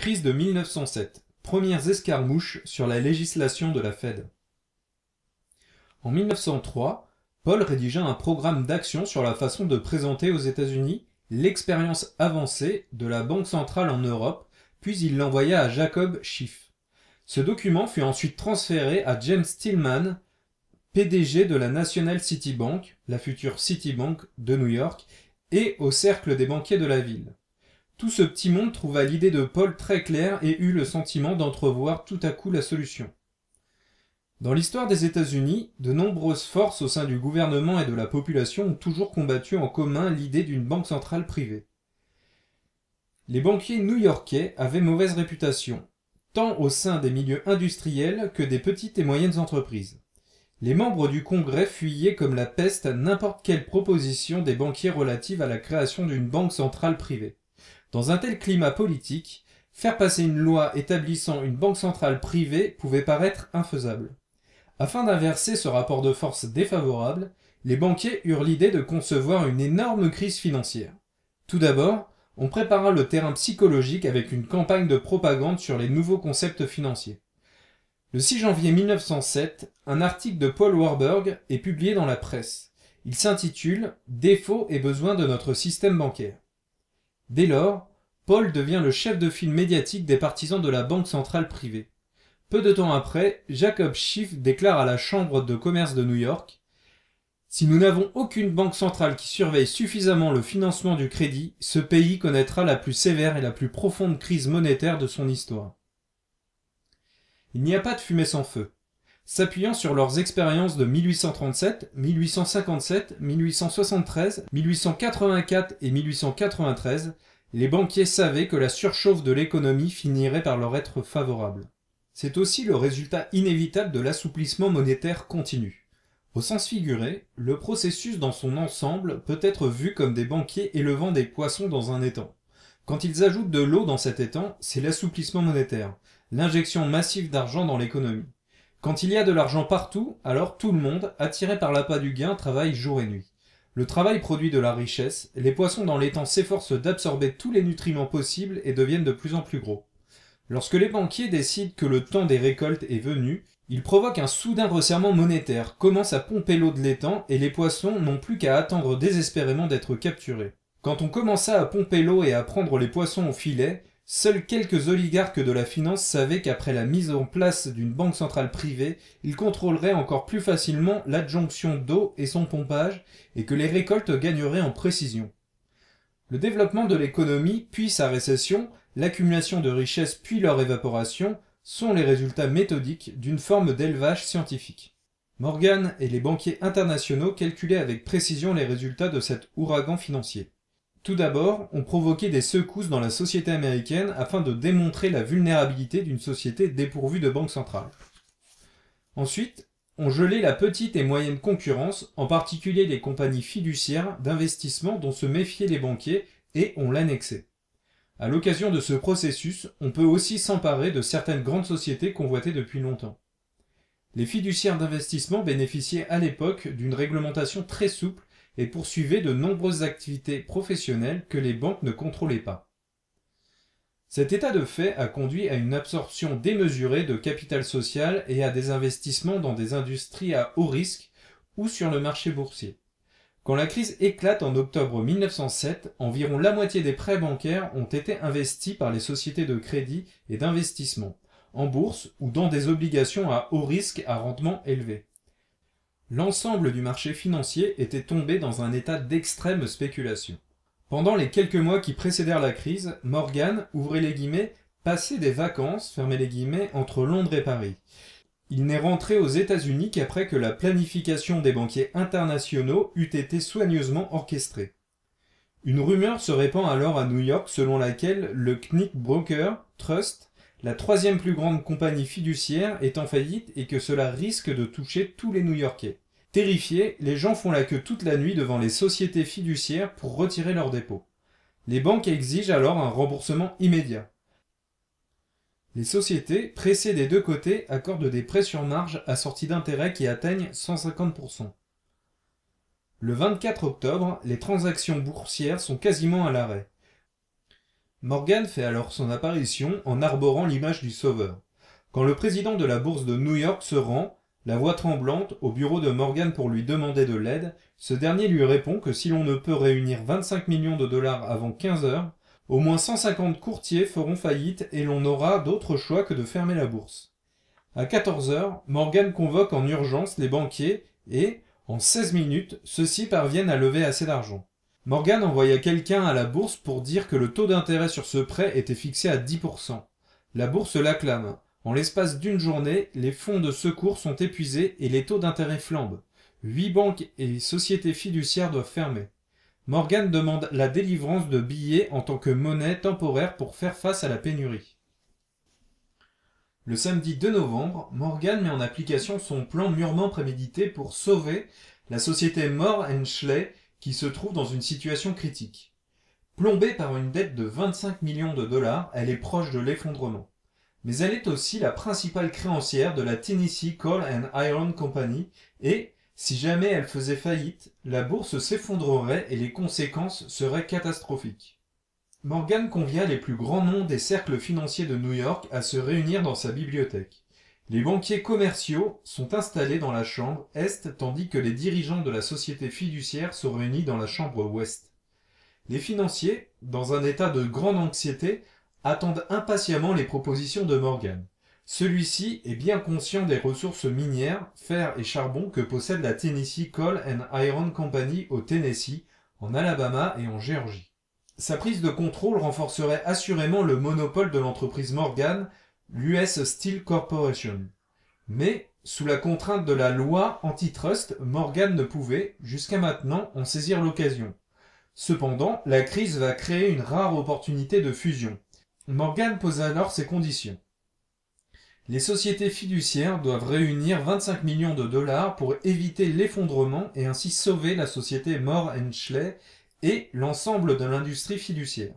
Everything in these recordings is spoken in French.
Crise de 1907. Premières escarmouches sur la législation de la Fed. En 1903, Paul rédigea un programme d'action sur la façon de présenter aux États-Unis l'expérience avancée de la Banque centrale en Europe, puis il l'envoya à Jacob Schiff. Ce document fut ensuite transféré à James Tillman, PDG de la National City Bank, la future Citibank de New York, et au cercle des banquiers de la ville. Tout ce petit monde trouva l'idée de Paul très claire et eut le sentiment d'entrevoir tout à coup la solution. Dans l'histoire des États-Unis, de nombreuses forces au sein du gouvernement et de la population ont toujours combattu en commun l'idée d'une banque centrale privée. Les banquiers new-yorkais avaient mauvaise réputation, tant au sein des milieux industriels que des petites et moyennes entreprises. Les membres du Congrès fuyaient comme la peste n'importe quelle proposition des banquiers relative à la création d'une banque centrale privée. Dans un tel climat politique, faire passer une loi établissant une banque centrale privée pouvait paraître infaisable. Afin d'inverser ce rapport de force défavorable, les banquiers eurent l'idée de concevoir une énorme crise financière. Tout d'abord, on prépara le terrain psychologique avec une campagne de propagande sur les nouveaux concepts financiers. Le 6 janvier 1907, un article de Paul Warburg est publié dans la presse. Il s'intitule « Défauts et besoins de notre système bancaire ». Dès lors, Paul devient le chef de file médiatique des partisans de la banque centrale privée. Peu de temps après, Jacob Schiff déclare à la Chambre de commerce de New York « Si nous n'avons aucune banque centrale qui surveille suffisamment le financement du crédit, ce pays connaîtra la plus sévère et la plus profonde crise monétaire de son histoire. » Il n'y a pas de fumée sans feu. S'appuyant sur leurs expériences de 1837, 1857, 1873, 1884 et 1893, les banquiers savaient que la surchauffe de l'économie finirait par leur être favorable. C'est aussi le résultat inévitable de l'assouplissement monétaire continu. Au sens figuré, le processus dans son ensemble peut être vu comme des banquiers élevant des poissons dans un étang. Quand ils ajoutent de l'eau dans cet étang, c'est l'assouplissement monétaire, l'injection massive d'argent dans l'économie. Quand il y a de l'argent partout, alors tout le monde, attiré par l'appât du gain, travaille jour et nuit. Le travail produit de la richesse, les poissons dans l'étang s'efforcent d'absorber tous les nutriments possibles et deviennent de plus en plus gros. Lorsque les banquiers décident que le temps des récoltes est venu, ils provoquent un soudain resserrement monétaire, commencent à pomper l'eau de l'étang et les poissons n'ont plus qu'à attendre désespérément d'être capturés. Quand on commença à pomper l'eau et à prendre les poissons au filet, seuls quelques oligarques de la finance savaient qu'après la mise en place d'une banque centrale privée, ils contrôleraient encore plus facilement l'adjonction d'eau et son pompage et que les récoltes gagneraient en précision. Le développement de l'économie, puis sa récession, l'accumulation de richesses puis leur évaporation sont les résultats méthodiques d'une forme d'élevage scientifique. Morgan et les banquiers internationaux calculaient avec précision les résultats de cet ouragan financier. Tout d'abord, on provoquait des secousses dans la société américaine afin de démontrer la vulnérabilité d'une société dépourvue de banque centrale. Ensuite, on gelait la petite et moyenne concurrence, en particulier les compagnies fiduciaires d'investissement dont se méfiaient les banquiers, et on l'annexait. À l'occasion de ce processus, on peut aussi s'emparer de certaines grandes sociétés convoitées depuis longtemps. Les fiduciaires d'investissement bénéficiaient à l'époque d'une réglementation très souple et poursuivaient de nombreuses activités professionnelles que les banques ne contrôlaient pas. Cet état de fait a conduit à une absorption démesurée de capital social et à des investissements dans des industries à haut risque ou sur le marché boursier. Quand la crise éclate en octobre 1907, environ la moitié des prêts bancaires ont été investis par les sociétés de crédit et d'investissement, en bourse ou dans des obligations à haut risque à rendement élevé. L'ensemble du marché financier était tombé dans un état d'extrême spéculation. Pendant les quelques mois qui précédèrent la crise, Morgan, ouvrez les guillemets, passait des vacances, fermez les guillemets, entre Londres et Paris. Il n'est rentré aux États-Unis qu'après que la planification des banquiers internationaux eût été soigneusement orchestrée. Une rumeur se répand alors à New York selon laquelle le Knickerbocker Trust, la troisième plus grande compagnie fiduciaire, est en faillite et que cela risque de toucher tous les New-Yorkais. Terrifiés, les gens font la queue toute la nuit devant les sociétés fiduciaires pour retirer leurs dépôts. Les banques exigent alors un remboursement immédiat. Les sociétés, pressées des deux côtés, accordent des prêts sur marge assortis d'intérêts qui atteignent 150%. Le 24 octobre, les transactions boursières sont quasiment à l'arrêt. Morgan fait alors son apparition en arborant l'image du sauveur. Quand le président de la bourse de New York se rend, la voix tremblante, au bureau de Morgan pour lui demander de l'aide, ce dernier lui répond que si l'on ne peut réunir 25 millions de dollars avant 15 heures, au moins 150 courtiers feront faillite et l'on n'aura d'autre choix que de fermer la bourse. À 14 heures, Morgan convoque en urgence les banquiers et, en 16 minutes, ceux-ci parviennent à lever assez d'argent. Morgan envoya quelqu'un à la bourse pour dire que le taux d'intérêt sur ce prêt était fixé à 10%. La bourse l'acclame. En l'espace d'une journée, les fonds de secours sont épuisés et les taux d'intérêt flambent. 8 banques et sociétés fiduciaires doivent fermer. Morgan demande la délivrance de billets en tant que monnaie temporaire pour faire face à la pénurie. Le samedi 2 novembre, Morgan met en application son plan mûrement prémédité pour sauver la société Moore & Schley qui se trouve dans une situation critique. Plombée par une dette de 25 millions de dollars, elle est proche de l'effondrement. Mais elle est aussi la principale créancière de la Tennessee Coal and Iron Company et, si jamais elle faisait faillite, la bourse s'effondrerait et les conséquences seraient catastrophiques. Morgan convia les plus grands noms des cercles financiers de New York à se réunir dans sa bibliothèque. Les banquiers commerciaux sont installés dans la chambre Est tandis que les dirigeants de la société fiduciaire sont réunis dans la chambre Ouest. Les financiers, dans un état de grande anxiété, attendent impatiemment les propositions de Morgan. Celui-ci est bien conscient des ressources minières, fer et charbon que possède la Tennessee Coal and Iron Company au Tennessee, en Alabama et en Géorgie. Sa prise de contrôle renforcerait assurément le monopole de l'entreprise Morgan, l'US Steel Corporation. Mais, sous la contrainte de la loi antitrust, Morgan ne pouvait, jusqu'à maintenant, en saisir l'occasion. Cependant, la crise va créer une rare opportunité de fusion. Morgan pose alors ses conditions. Les sociétés fiduciaires doivent réunir 25 millions de dollars pour éviter l'effondrement et ainsi sauver la société Moore & Schley et l'ensemble de l'industrie fiduciaire.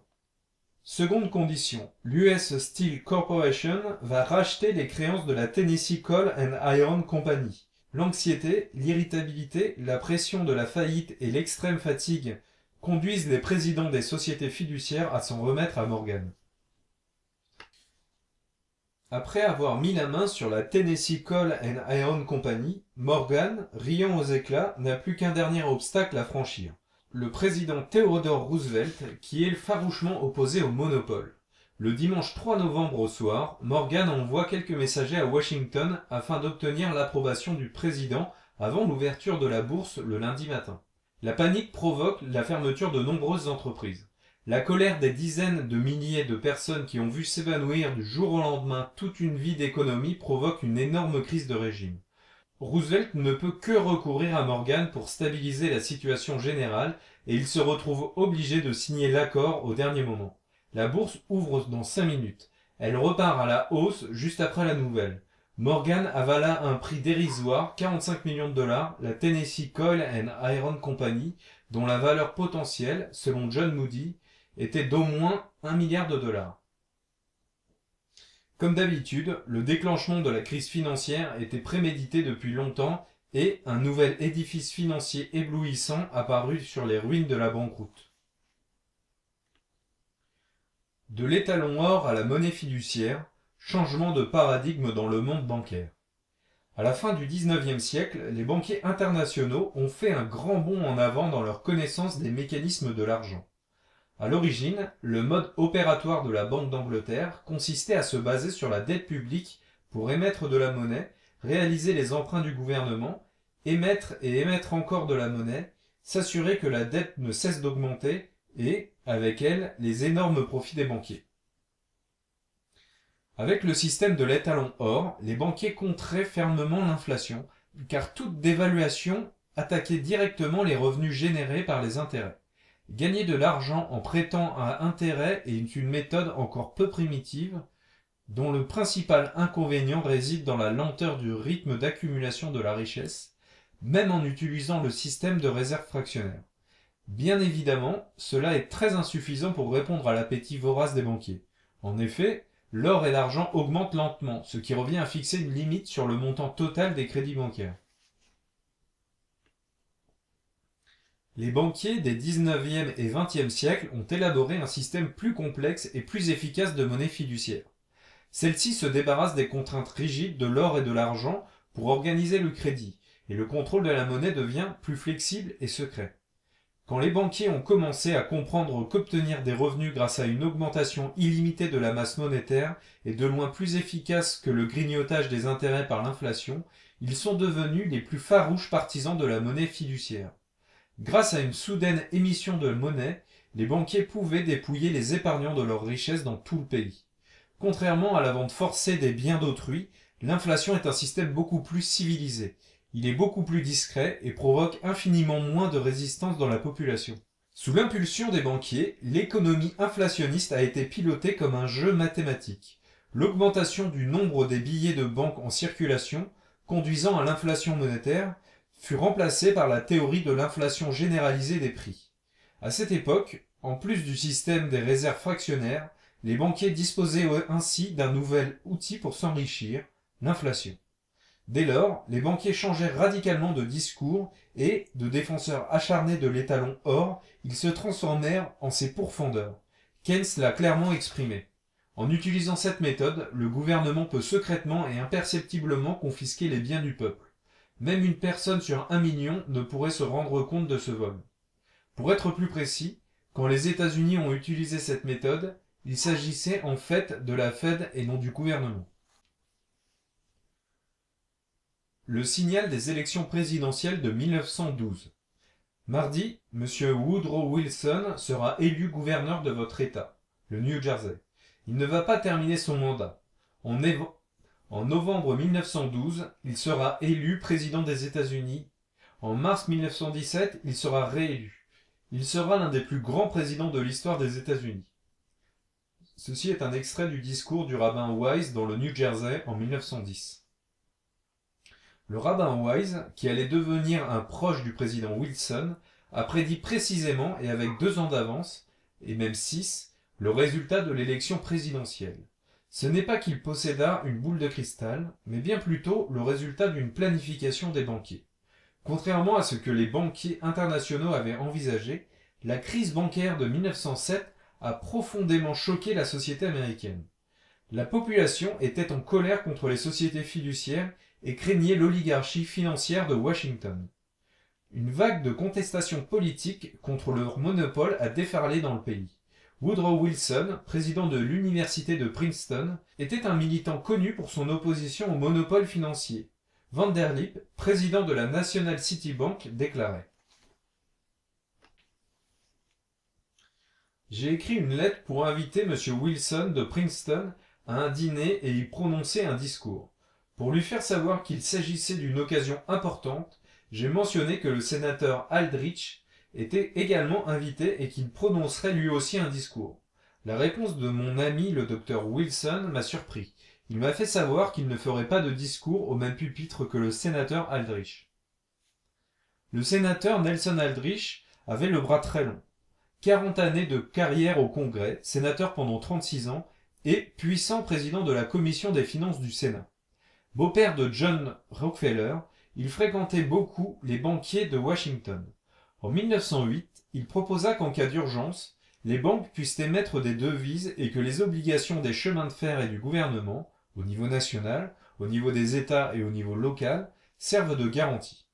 Seconde condition, l'US Steel Corporation va racheter les créances de la Tennessee Coal and Iron Company. L'anxiété, l'irritabilité, la pression de la faillite et l'extrême fatigue conduisent les présidents des sociétés fiduciaires à s'en remettre à Morgan. Après avoir mis la main sur la Tennessee Coal and Iron Company, Morgan, riant aux éclats, n'a plus qu'un dernier obstacle à franchir. Le président Theodore Roosevelt, qui est farouchement opposé au monopole. Le dimanche 3 novembre au soir, Morgan envoie quelques messagers à Washington afin d'obtenir l'approbation du président avant l'ouverture de la bourse le lundi matin. La panique provoque la fermeture de nombreuses entreprises. La colère des dizaines de milliers de personnes qui ont vu s'évanouir du jour au lendemain toute une vie d'économie provoque une énorme crise de régime. Roosevelt ne peut que recourir à Morgan pour stabiliser la situation générale et il se retrouve obligé de signer l'accord au dernier moment. La bourse ouvre dans 5 minutes. Elle repart à la hausse juste après la nouvelle. Morgan avala à un prix dérisoire, 45 millions de dollars, la Tennessee Coal and Iron Company, dont la valeur potentielle, selon John Moody, était d'au moins 1 milliard de dollars. Comme d'habitude, le déclenchement de la crise financière était prémédité depuis longtemps et un nouvel édifice financier éblouissant apparut sur les ruines de la banqueroute. De l'étalon or à la monnaie fiduciaire, changement de paradigme dans le monde bancaire. À la fin du XIXe siècle, les banquiers internationaux ont fait un grand bond en avant dans leur connaissance des mécanismes de l'argent. À l'origine, le mode opératoire de la Banque d'Angleterre consistait à se baser sur la dette publique pour émettre de la monnaie, réaliser les emprunts du gouvernement, émettre et émettre encore de la monnaie, s'assurer que la dette ne cesse d'augmenter et, avec elle, les énormes profits des banquiers. Avec le système de l'étalon or, les banquiers contraient fermement l'inflation, car toute dévaluation attaquait directement les revenus générés par les intérêts. Gagner de l'argent en prêtant à intérêt est une méthode encore peu primitive, dont le principal inconvénient réside dans la lenteur du rythme d'accumulation de la richesse, même en utilisant le système de réserve fractionnaire. Bien évidemment, cela est très insuffisant pour répondre à l'appétit vorace des banquiers. En effet, l'or et l'argent augmentent lentement, ce qui revient à fixer une limite sur le montant total des crédits bancaires. Les banquiers des 19e et 20e siècles ont élaboré un système plus complexe et plus efficace de monnaie fiduciaire. Celle-ci se débarrasse des contraintes rigides de l'or et de l'argent pour organiser le crédit, et le contrôle de la monnaie devient plus flexible et secret. Quand les banquiers ont commencé à comprendre qu'obtenir des revenus grâce à une augmentation illimitée de la masse monétaire est de loin plus efficace que le grignotage des intérêts par l'inflation, ils sont devenus les plus farouches partisans de la monnaie fiduciaire. Grâce à une soudaine émission de monnaie, les banquiers pouvaient dépouiller les épargnants de leurs richesses dans tout le pays. Contrairement à la vente forcée des biens d'autrui, l'inflation est un système beaucoup plus civilisé. Il est beaucoup plus discret et provoque infiniment moins de résistance dans la population. Sous l'impulsion des banquiers, l'économie inflationniste a été pilotée comme un jeu mathématique. L'augmentation du nombre des billets de banque en circulation, conduisant à l'inflation monétaire, fut remplacée par la théorie de l'inflation généralisée des prix. À cette époque, en plus du système des réserves fractionnaires, les banquiers disposaient ainsi d'un nouvel outil pour s'enrichir, l'inflation. Dès lors, les banquiers changèrent radicalement de discours et, de défenseurs acharnés de l'étalon or, ils se transformèrent en ses pourfendeurs. Keynes l'a clairement exprimé. En utilisant cette méthode, le gouvernement peut secrètement et imperceptiblement confisquer les biens du peuple. Même une personne sur 1 million ne pourrait se rendre compte de ce vol. Pour être plus précis, quand les États-Unis ont utilisé cette méthode, il s'agissait en fait de la Fed et non du gouvernement. Le signal des élections présidentielles de 1912. Mardi, M. Woodrow Wilson sera élu gouverneur de votre État, le New Jersey. Il ne va pas terminer son mandat. En novembre 1912, il sera élu président des États-Unis. En mars 1917, il sera réélu. Il sera l'un des plus grands présidents de l'histoire des États-Unis. Ceci est un extrait du discours du rabbin Wise dans le New Jersey en 1910. Le rabbin Wise, qui allait devenir un proche du président Wilson, a prédit précisément et avec 2 ans d'avance, et même 6, le résultat de l'élection présidentielle. Ce n'est pas qu'il possédât une boule de cristal, mais bien plutôt le résultat d'une planification des banquiers. Contrairement à ce que les banquiers internationaux avaient envisagé, la crise bancaire de 1907 a profondément choqué la société américaine. La population était en colère contre les sociétés fiduciaires et craignait l'oligarchie financière de Washington. Une vague de contestation politique contre leur monopole a déferlé dans le pays. Woodrow Wilson, président de l'université de Princeton, était un militant connu pour son opposition au monopole financier. Vanderlip, président de la National City Bank, déclarait : « J'ai écrit une lettre pour inviter M. Wilson de Princeton à un dîner et y prononcer un discours. Pour lui faire savoir qu'il s'agissait d'une occasion importante, j'ai mentionné que le sénateur Aldrich était également invité et qu'il prononcerait lui aussi un discours. La réponse de mon ami le docteur Wilson m'a surpris. Il m'a fait savoir qu'il ne ferait pas de discours au même pupitre que le sénateur Aldrich. » Le sénateur Nelson Aldrich avait le bras très long. 40 années de carrière au Congrès, sénateur pendant 36 ans et puissant président de la commission des finances du Sénat. Beau-père de John Rockefeller, il fréquentait beaucoup les banquiers de Washington. En 1908, il proposa qu'en cas d'urgence, les banques puissent émettre des devises et que les obligations des chemins de fer et du gouvernement, au niveau national, au niveau des États et au niveau local, servent de garantie.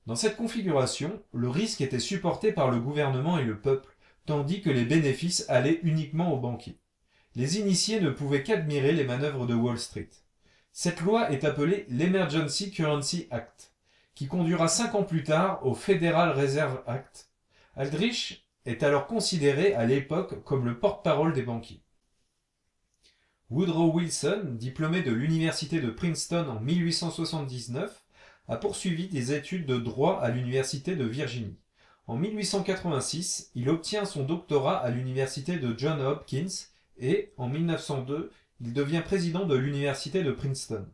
Dans cette configuration, le risque était supporté par le gouvernement et le peuple, tandis que les bénéfices allaient uniquement aux banquiers. Les initiés ne pouvaient qu'admirer les manœuvres de Wall Street. Cette loi est appelée l'Emergency Currency Act, qui conduira 5 ans plus tard au Federal Reserve Act. Aldrich est alors considéré à l'époque comme le porte-parole des banquiers. Woodrow Wilson, diplômé de l'université de Princeton en 1879, a poursuivi des études de droit à l'université de Virginie. En 1886, il obtient son doctorat à l'université de Johns Hopkins et, en 1902, il devient président de l'université de Princeton.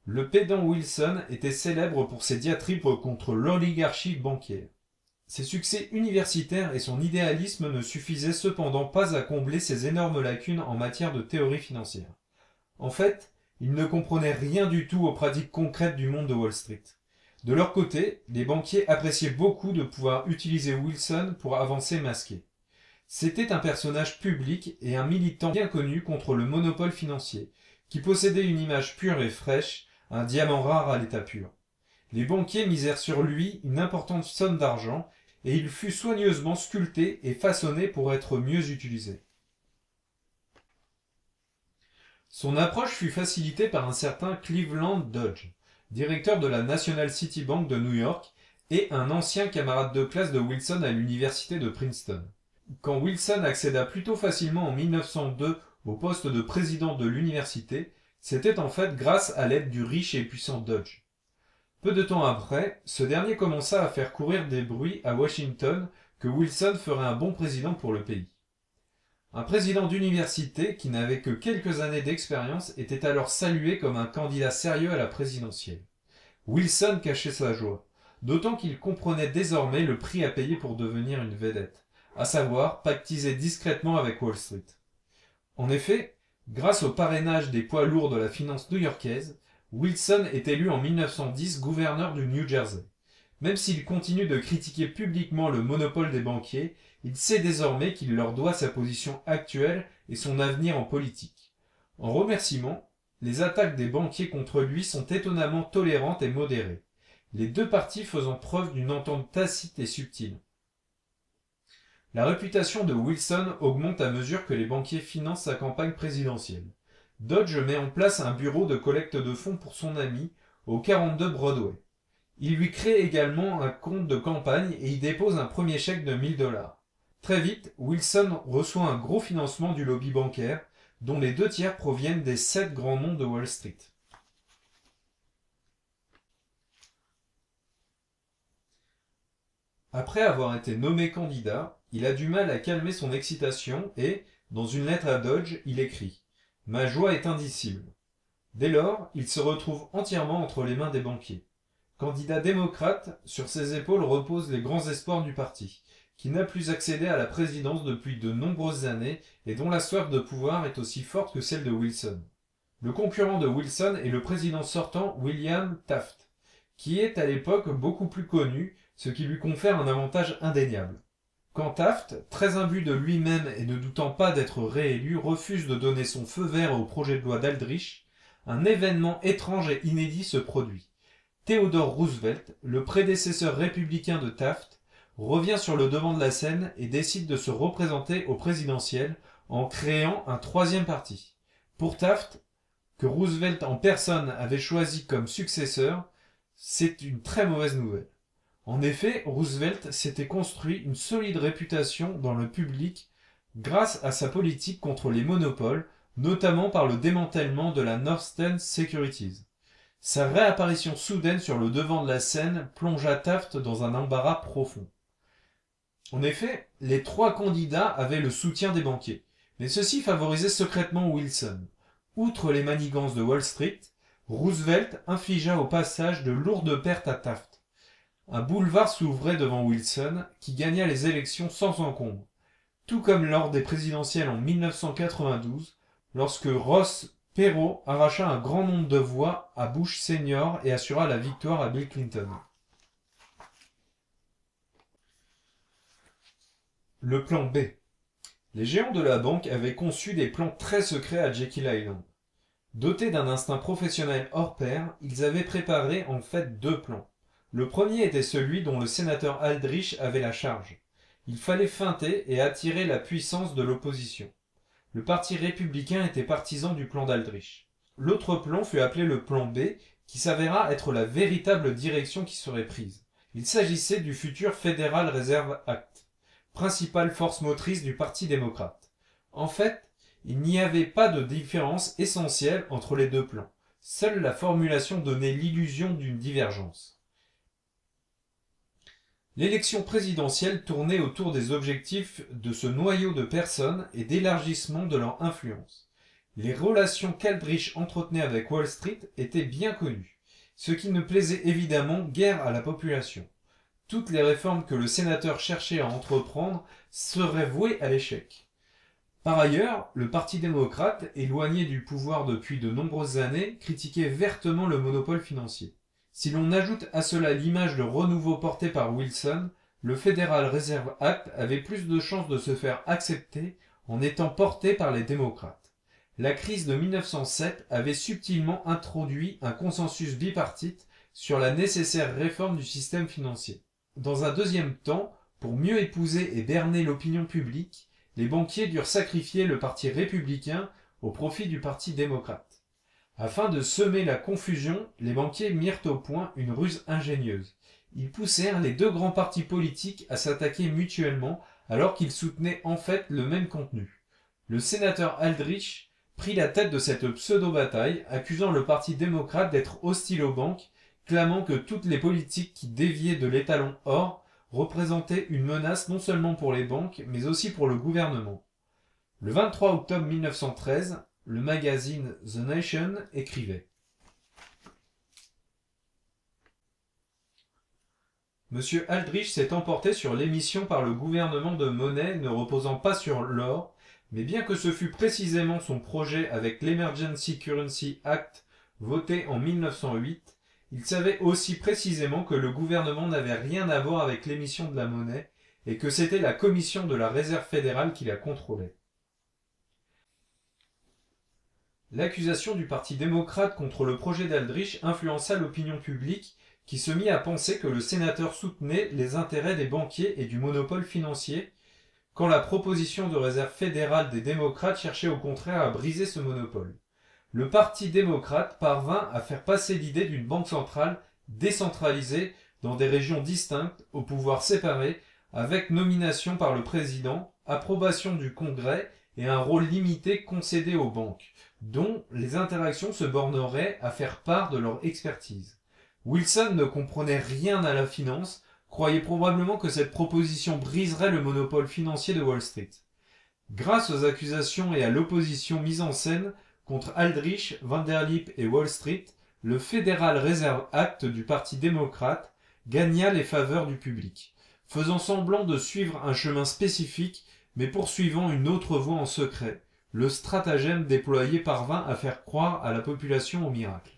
Le pédant Wilson était célèbre pour ses diatribes contre l'oligarchie bancaire. Ses succès universitaires et son idéalisme ne suffisaient cependant pas à combler ses énormes lacunes en matière de théorie financière. En fait, il ne comprenait rien du tout aux pratiques concrètes du monde de Wall Street. De leur côté, les banquiers appréciaient beaucoup de pouvoir utiliser Wilson pour avancer masqué. C'était un personnage public et un militant bien connu contre le monopole financier, qui possédait une image pure et fraîche, un diamant rare à l'état pur. Les banquiers misèrent sur lui une importante somme d'argent et il fut soigneusement sculpté et façonné pour être mieux utilisé. Son approche fut facilitée par un certain Cleveland Dodge, directeur de la National City Bank de New York et un ancien camarade de classe de Wilson à l'université de Princeton. Quand Wilson accéda plutôt facilement en 1902 au poste de président de l'université, c'était en fait grâce à l'aide du riche et puissant Dodge. Peu de temps après, ce dernier commença à faire courir des bruits à Washington que Wilson ferait un bon président pour le pays. Un président d'université qui n'avait que quelques années d'expérience était alors salué comme un candidat sérieux à la présidentielle. Wilson cachait sa joie, d'autant qu'il comprenait désormais le prix à payer pour devenir une vedette, à savoir pactiser discrètement avec Wall Street. En effet, grâce au parrainage des poids lourds de la finance new-yorkaise, Wilson est élu en 1910 gouverneur du New Jersey. Même s'il continue de critiquer publiquement le monopole des banquiers, il sait désormais qu'il leur doit sa position actuelle et son avenir en politique. En remerciement, les attaques des banquiers contre lui sont étonnamment tolérantes et modérées, les deux parties faisant preuve d'une entente tacite et subtile. La réputation de Wilson augmente à mesure que les banquiers financent sa campagne présidentielle. Dodge met en place un bureau de collecte de fonds pour son ami au 42 Broadway. Il lui crée également un compte de campagne et y dépose un premier chèque de $1000. Très vite, Wilson reçoit un gros financement du lobby bancaire, dont les 2/3 proviennent des 7 grands noms de Wall Street. Après avoir été nommé candidat, il a du mal à calmer son excitation et, dans une lettre à Dodge, il écrit « Ma joie est indicible ». Dès lors, il se retrouve entièrement entre les mains des banquiers. Candidat démocrate, sur ses épaules reposent les grands espoirs du parti, qui n'a plus accédé à la présidence depuis de nombreuses années et dont la soif de pouvoir est aussi forte que celle de Wilson. Le concurrent de Wilson est le président sortant William Taft, qui est à l'époque beaucoup plus connu, ce qui lui confère un avantage indéniable. Quand Taft, très imbu de lui-même et ne doutant pas d'être réélu, refuse de donner son feu vert au projet de loi d'Aldrich, un événement étrange et inédit se produit. Theodore Roosevelt, le prédécesseur républicain de Taft, revient sur le devant de la scène et décide de se représenter au présidentiel en créant un troisième parti. Pour Taft, que Roosevelt en personne avait choisi comme successeur, c'est une très mauvaise nouvelle. En effet, Roosevelt s'était construit une solide réputation dans le public grâce à sa politique contre les monopoles, notamment par le démantèlement de la Northern Securities. Sa réapparition soudaine sur le devant de la scène plongea Taft dans un embarras profond. En effet, les 3 candidats avaient le soutien des banquiers, mais ceux-ci favorisaient secrètement Wilson. Outre les manigances de Wall Street, Roosevelt infligea au passage de lourdes pertes à Taft. Un boulevard s'ouvrait devant Wilson, qui gagna les élections sans encombre, tout comme lors des présidentielles en 1992, lorsque Ross Perot arracha un grand nombre de voix à Bush Senior et assura la victoire à Bill Clinton. Le plan B. Les géants de la banque avaient conçu des plans très secrets à Jekyll Island. Dotés d'un instinct professionnel hors pair, ils avaient préparé en fait 2 plans. Le premier était celui dont le sénateur Aldrich avait la charge. Il fallait feinter et attirer la puissance de l'opposition. Le parti républicain était partisan du plan d'Aldrich. L'autre plan fut appelé le plan B, qui s'avéra être la véritable direction qui serait prise. Il s'agissait du futur Federal Reserve Act, principale force motrice du Parti démocrate. En fait, il n'y avait pas de différence essentielle entre les 2 plans. Seule la formulation donnait l'illusion d'une divergence. L'élection présidentielle tournait autour des objectifs de ce noyau de personnes et d'élargissement de leur influence. Les relations qu'Aldrich entretenait avec Wall Street étaient bien connues, ce qui ne plaisait évidemment guère à la population. Toutes les réformes que le sénateur cherchait à entreprendre seraient vouées à l'échec. Par ailleurs, le Parti démocrate, éloigné du pouvoir depuis de nombreuses années, critiquait vertement le monopole financier. Si l'on ajoute à cela l'image de renouveau portée par Wilson, le Federal Reserve Act avait plus de chances de se faire accepter en étant porté par les démocrates. La crise de 1907 avait subtilement introduit un consensus bipartite sur la nécessaire réforme du système financier. Dans un deuxième temps, pour mieux épouser et berner l'opinion publique, les banquiers durent sacrifier le parti républicain au profit du parti démocrate. Afin de semer la confusion, les banquiers mirent au point une ruse ingénieuse. Ils poussèrent les deux grands partis politiques à s'attaquer mutuellement alors qu'ils soutenaient en fait le même contenu. Le sénateur Aldrich prit la tête de cette pseudo-bataille, accusant le parti démocrate d'être hostile aux banques, clamant que toutes les politiques qui déviaient de l'étalon or représentaient une menace non seulement pour les banques, mais aussi pour le gouvernement. Le 23 octobre 1913, le magazine The Nation écrivait: Monsieur Aldrich s'est emporté sur l'émission par le gouvernement de monnaie ne reposant pas sur l'or, mais bien que ce fût précisément son projet avec l'Emergency Currency Act voté en 1908, il savait aussi précisément que le gouvernement n'avait rien à voir avec l'émission de la monnaie et que c'était la commission de la Réserve fédérale qui la contrôlait. L'accusation du Parti démocrate contre le projet d'Aldrich influença l'opinion publique qui se mit à penser que le sénateur soutenait les intérêts des banquiers et du monopole financier, quand la proposition de réserve fédérale des démocrates cherchait au contraire à briser ce monopole. Le Parti démocrate parvint à faire passer l'idée d'une banque centrale décentralisée dans des régions distinctes, au pouvoir séparé, avec nomination par le président, approbation du Congrès et un rôle limité concédé aux banques, dont les interactions se borneraient à faire part de leur expertise. Wilson ne comprenait rien à la finance, croyait probablement que cette proposition briserait le monopole financier de Wall Street. Grâce aux accusations et à l'opposition mise en scène contre Aldrich, Vanderlip et Wall Street, le Federal Reserve Act du Parti démocrate gagna les faveurs du public, faisant semblant de suivre un chemin spécifique mais poursuivant une autre voie en secret. Le stratagème déployé parvint à faire croire à la population au miracle.